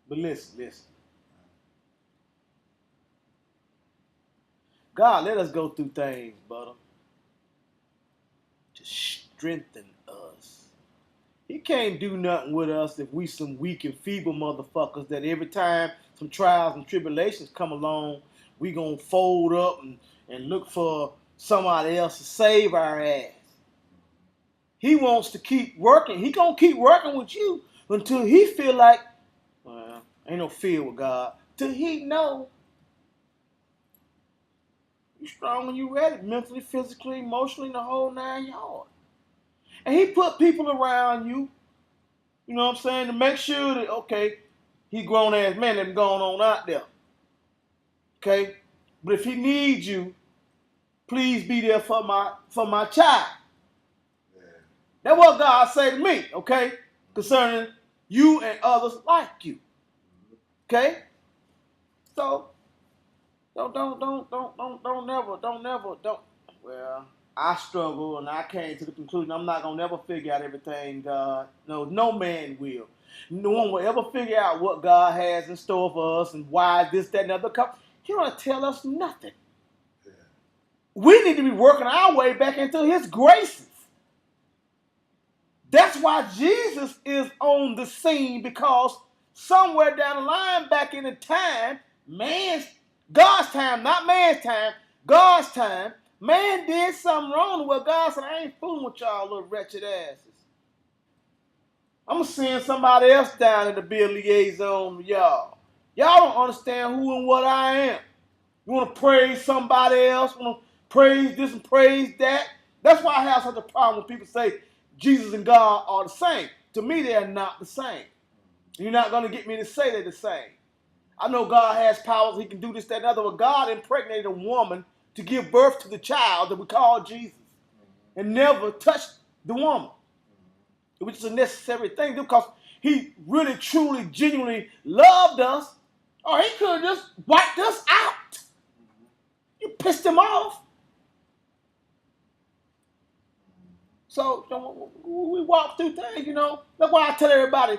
But listen. God let us go through things, brother, to strengthen us. He can't do nothing with us if we some weak and feeble motherfuckers that every time some trials and tribulations come along, we gonna fold up and look for somebody else to save our ass. He wants to keep working. He gonna keep working with you until he feel like, well, ain't no fear with God. Till he know you strong and you ready, mentally, physically, emotionally, the whole 9 yards. And he put people around you, you know what I'm saying, to make sure that, okay, he grown ass man that's going on out there. Okay? But if he needs you, please be there for my child. Yeah. That's what God say to me, okay? Concerning you and others like you. Okay? So don't. Well, I struggle and I came to the conclusion I'm not gonna never figure out everything God. No man will. No one will ever figure out what God has in store for us and why this, that, and the other comes. He don't tell us nothing. Yeah. We need to be working our way back into his graces. That's why Jesus is on the scene, because somewhere down the line, back in the time, God's time, not man's time, God's time, man did something wrong. Well, God said, I ain't fooling with y'all little wretched asses. I'm going to send somebody else down to be a liaison with y'all. Y'all don't understand who and what I am. You want to praise somebody else, want to praise this and praise that. That's why I have such a problem when people say Jesus and God are the same. To me, they are not the same. You're not going to get me to say they're the same. I know God has powers. He can do this, that, and other. But God impregnated a woman to give birth to the child that we call Jesus and never touched the woman, which is a necessary thing because he really, truly, genuinely loved us, or he could have just wiped us out. You pissed him off. So we walk through things, That's why I tell everybody,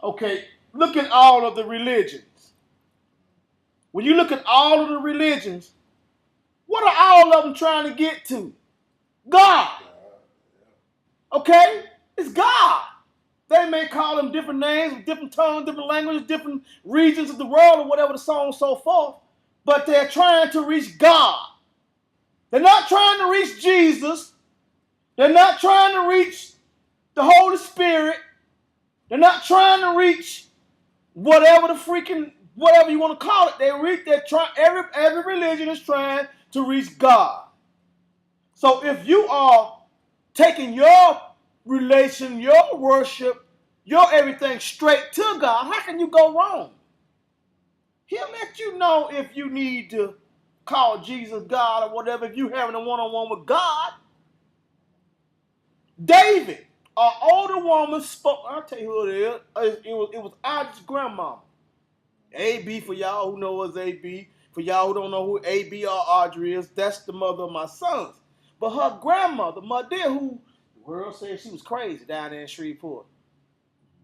okay, look at all of the religions. When you look at all of the religions, what are all of them trying to get to? God. Okay? It's God. They may call them different names, different tongues, different languages, different regions of the world, or whatever the so on and so forth, but they're trying to reach God. They're not trying to reach Jesus. They're not trying to reach the Holy Spirit. They're not trying to reach whatever you want to call it. Every religion is trying to reach God. So if you are taking your relation, your worship, your everything straight to God, how can you go wrong? He'll let you know if you need to call Jesus God or whatever, if you're having a one-on-one with God. David, an older woman spoke. I'll tell you who it is. It was Audrey's grandmama. AB, for y'all who know what's AB. For y'all who don't know who AB or Audrey is, that's the mother of my sons. But her grandmother, my dear, who the world said she was crazy down there in Shreveport,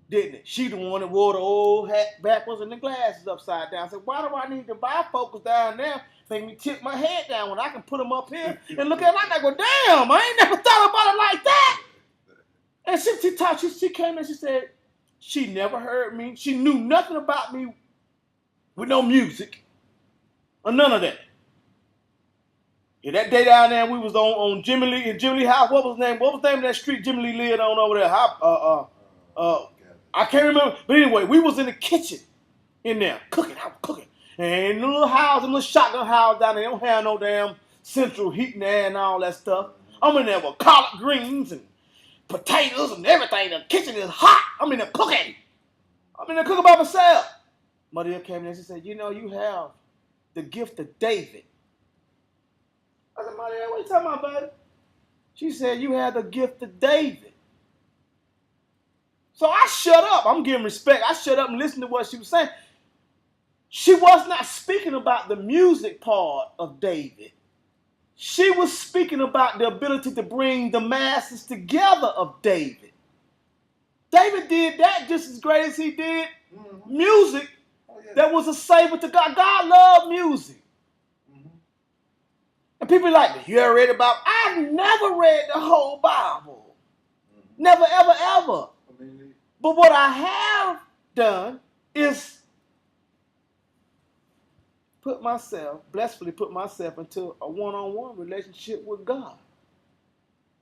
didn't it? She the one that wore the old hat backwards and the glasses upside down. I said, why do I need to buy focus down there? Make me tip my head down when I can put them up here and look at them. I go, damn, I ain't never thought about it like that. And she came and she said she never heard me. She knew nothing about me with no music or none of that. Yeah, that day down there, we was on Jimmy Lee House. What was the name? What was the name of that street Jimmy Lee lived on over there? I can't remember. But anyway, we was in the kitchen in there cooking. I was cooking. And the little house, the little shotgun house down there, they don't have no damn central heating there and all that stuff. I'm in there with collard greens and potatoes and everything. The kitchen is hot. I'm in there cooking. I'm in there cooking by myself. Mother came in and she said, you have the gift of David. I said, Mother, what are you talking about, buddy? She said, you have the gift of David. So I shut up. I'm giving respect. I shut up and listened to what she was saying. She was not speaking about the music part of David. She was speaking about the ability to bring the masses together of David. David did that just as great as he did music yeah. that was a savor to God. God loved music. And people are like, you ever read about? I've never read the whole Bible. Never, ever, ever. But what I have done is blissfully put myself into a one-on-one relationship with God.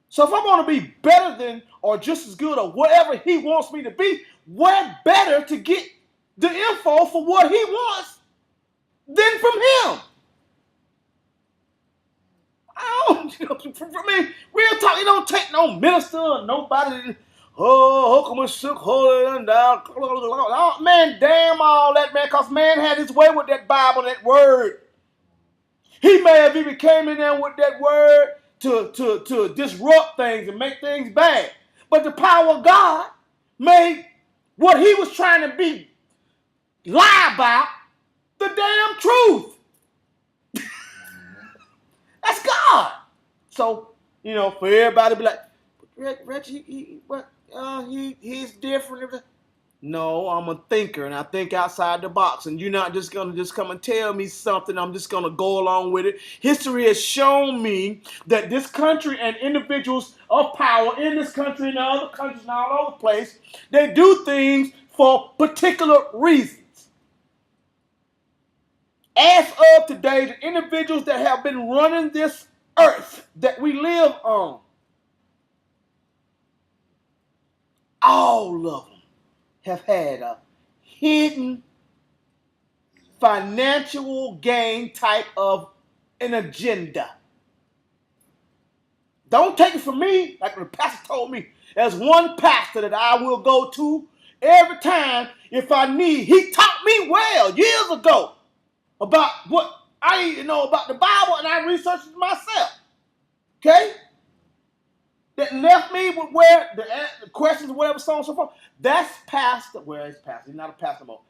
So if I'm going to be better than or just as good or whatever he wants me to be, where better to get the info for what he wants than from him? I mean, real talk, it don't take no minister or nobody. Oh, come and shook, hold it down. Oh, man, damn all that, man, because man had his way with that Bible, that word. He may have even came in there with that word to disrupt things and make things bad. But the power of God made what he was trying to be lie about the damn truth. That's God. So, for everybody to be like, Reggie, he's different. No, I'm a thinker and I think outside the box. And you're not just going to just come and tell me something. I'm just going to go along with it. History has shown me that this country and individuals of power in this country and other countries and all over the place, they do things for particular reasons. As of today, the individuals that have been running this earth that we live on, all of them have had a hidden financial gain type of an agenda. Don't take it from me, like the pastor told me. There's one pastor that I will go to every time if I need. He taught me well years ago about what I need to know about the Bible, and I researched it myself. Okay? That left me with where the questions, whatever, so on and so forth. That's Pastor. Where is Pastor? He's not a pastor anymore.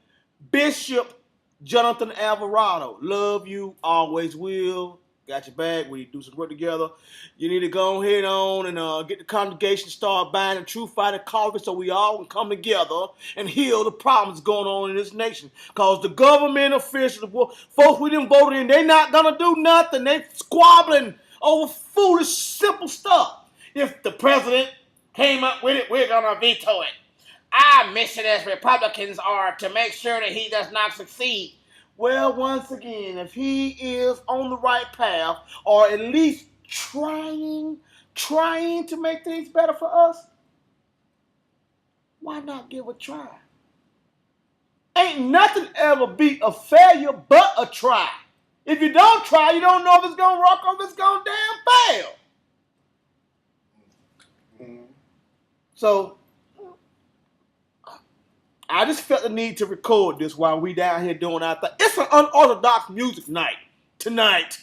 Bishop Jonathan Alvarado. Love you, always will. Got your back. We do some work together. You need to go ahead on and get the congregation start buying the True Fighter coffee so we all can come together and heal the problems going on in this nation. Because the government officials, folks we didn't vote in, they not going to do nothing. They squabbling over foolish, simple stuff. If the president came up with it, we're going to veto it. Our mission as Republicans are to make sure that he does not succeed. Well, once again, if he is on the right path, or at least trying to make things better for us, why not give a try? Ain't nothing ever beat a failure but a try. If you don't try, you don't know if it's going to rock or if it's going to damn fail. So, I just felt the need to record this while we down here doing our thing. It's an unorthodox music night tonight.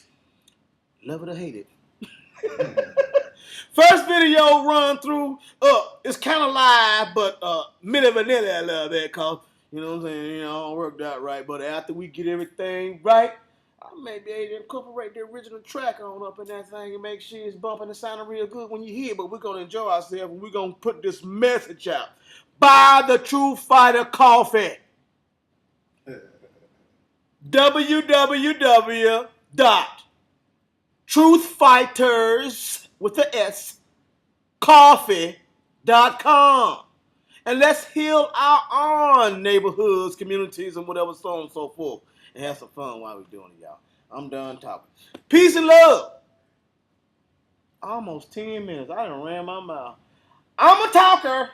Love it or hate it. First video run through, it's kind of live, but Milli Vanilli I love that because, you know what I'm saying, it worked out right. But after we get everything right, I may be able to incorporate the original track on up in that thing and make sure it's bumping and sounding real good when you hear it. But we're going to enjoy ourselves and we're going to put this message out. Buy the True Fighter coffee. www.truthfighters with the S coffee.com. And let's heal our own neighborhoods, communities, and whatever, so on and so forth. And have some fun while we're doing it, y'all. I'm done talking. Peace and love. Almost 10 minutes. I done ran my mouth. I'm a talker.